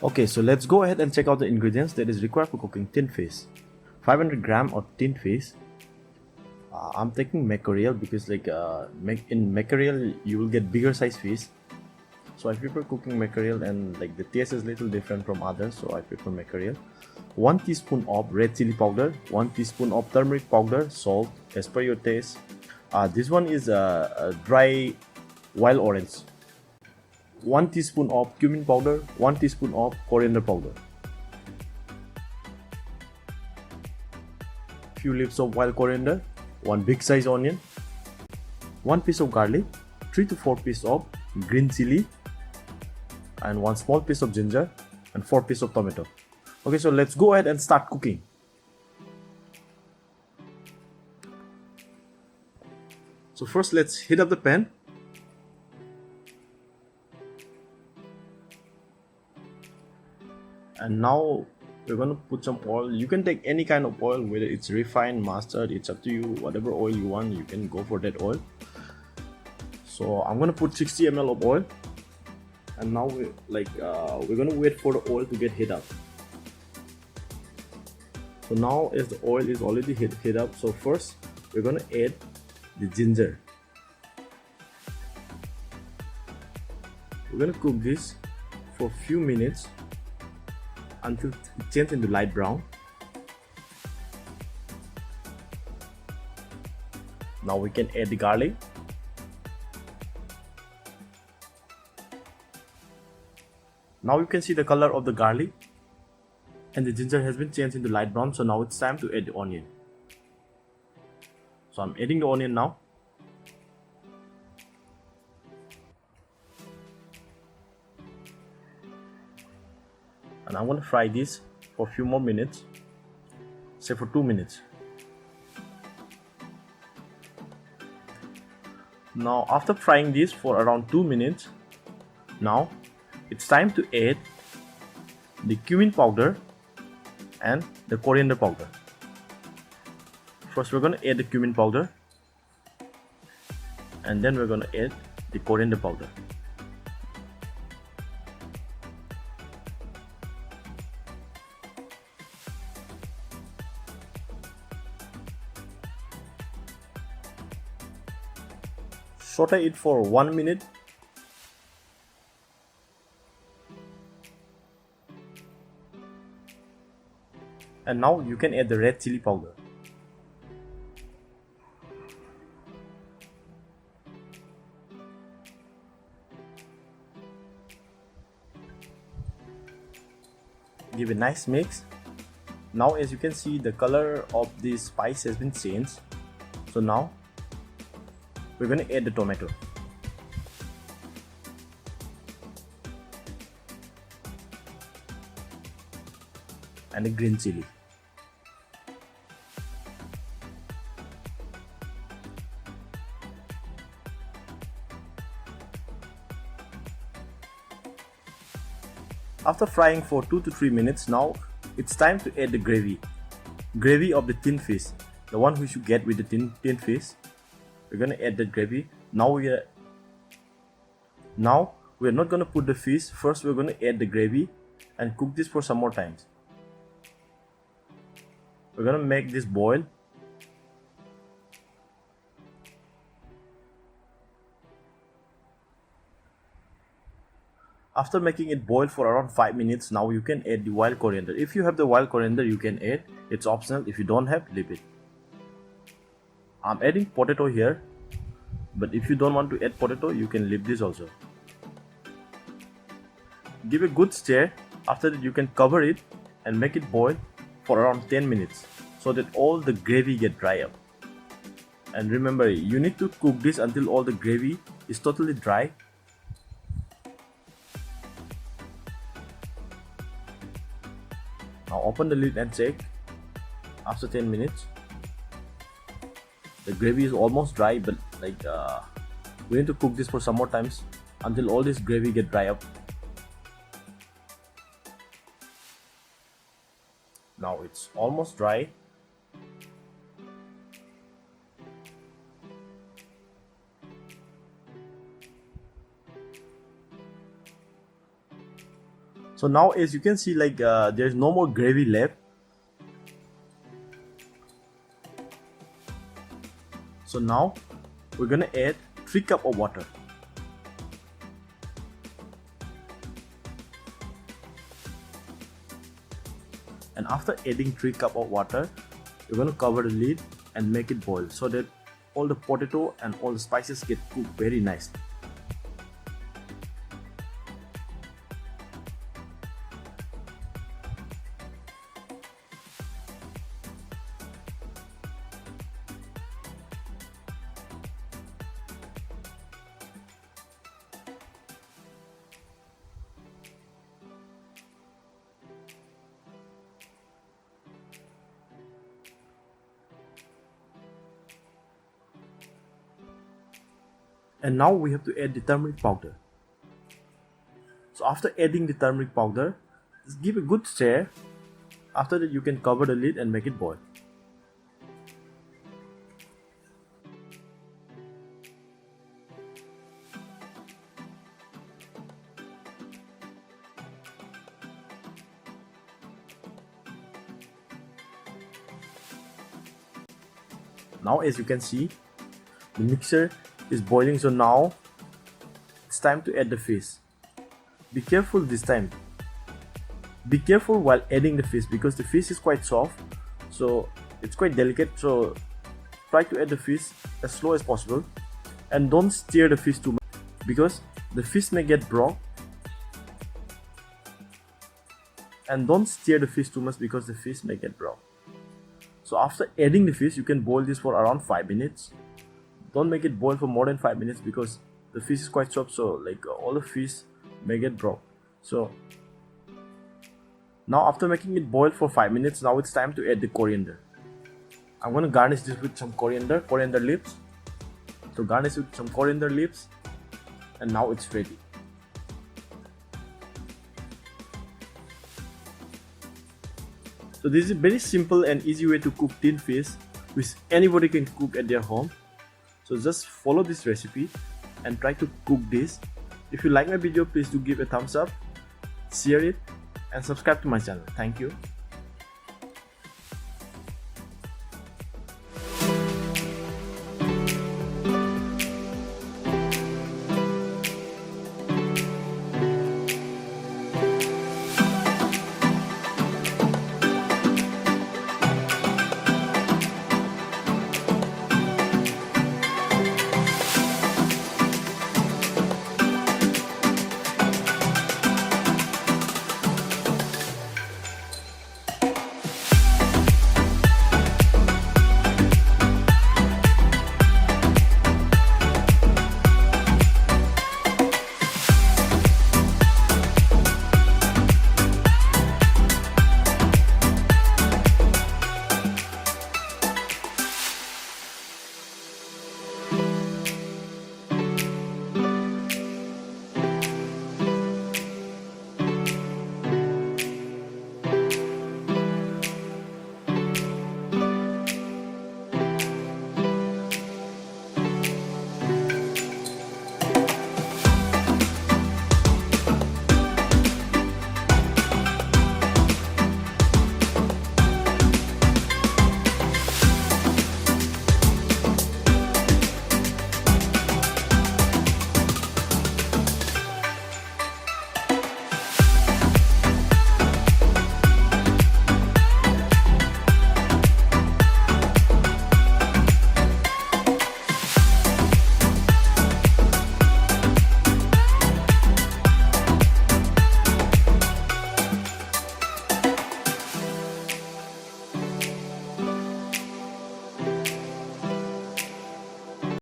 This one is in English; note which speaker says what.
Speaker 1: Okay, so let's go ahead and check out the ingredients that is required for cooking tin fish. 500 gram of tin fish. I'm taking mackerel because in mackerel you will get bigger size fish. So I prefer cooking mackerel, and like the taste is little different from others, so I prefer mackerel. 1 teaspoon of red chili powder, 1 teaspoon of turmeric powder, salt as per your taste. This one is a dry wild orange. 1 teaspoon of cumin powder, 1 teaspoon of coriander powder. Few leaves of wild coriander, 1 big size onion, 1 piece of garlic, 3 to 4 pieces of green chili, and 1 small piece of ginger, and 4 pieces of tomato. Okay, so let's go ahead and start cooking. So first let's heat up the pan. And now we're going to put some oil. You can take any kind of oil, whether it's refined, mustard, it's up to you. Whatever oil you want, you can go for that oil. So I'm going to put 60 ml of oil. And now we're going to wait for the oil to get heat up. So now as the oil is already heat up, so first we're going to add the ginger. We're going to cook this for a few minutes until it changes into light brown. Now we can add the garlic. Now you can see the color of the garlic and the ginger has been changed into light brown, so now it's time to add the onion. So I'm adding the onion now. And I'm going to fry this for a few more minutes, say for 2 minutes. Now after frying this for around 2 minutes, now it's time to add the cumin powder and the coriander powder. First we're going to add the cumin powder, and then we're going to add the coriander powder. Saute it for 1 minute. And now you can add the red chili powder. Give a nice mix. Now as you can see, the color of this spice has been changed. So now we're going to add the tomato. And the green chili. After frying for 2 to 3 minutes, now it's time to add the gravy. Gravy of the tin fish, the one which you get with the tin fish. We're going to add that gravy. Now we're not going to put the fish. First we're going to add the gravy and cook this for some more times. We're going to make this boil. After making it boil for around 5 minutes, now you can add the wild coriander. If you have the wild coriander, you can add. It's optional. If you don't have, leave it. I'm adding potato here, but if you don't want to add potato, you can leave this also. Give a good stir. After that, you can cover it and make it boil for around 10 minutes so that all the gravy get dry up. And remember, you need to cook this until all the gravy is totally dry. Now open the lid and check. After 10 minutes, the gravy is almost dry, but we need to cook this for some more times until all this gravy get dry up. Now it's almost dry. So now as you can see, like there's no more gravy left. So now we're gonna add 3 cups of water. And after adding 3 cups of water, you're gonna cover the lid and make it boil so that all the potato and all the spices get cooked very nicely. And now we have to add the turmeric powder. So after adding the turmeric powder, just give a good stir. After that you can cover the lid and make it boil. Now as you can see, the mixture is boiling, so now it's time to add the fish. Be careful this time. Be careful while adding the fish because the fish is quite soft, so it's quite delicate, so try to add the fish as slow as possible and don't stir the fish too much because the fish may get brown. And don't stir the fish too much because the fish may get brown. So after adding the fish, you can boil this for around 5 minutes. Don't make it boil for more than 5 minutes because the fish is quite soft, so like all the fish may get brown. So now after making it boil for 5 minutes, now it's time to add the coriander. I'm gonna garnish this with some coriander leaves. So garnish with some coriander leaves, and now it's ready. So this is a very simple and easy way to cook tin fish, which anybody can cook at their home. So just follow this recipe and try to cook this. If you like my video, please do give a thumbs up, share it, and subscribe to my channel. Thank you.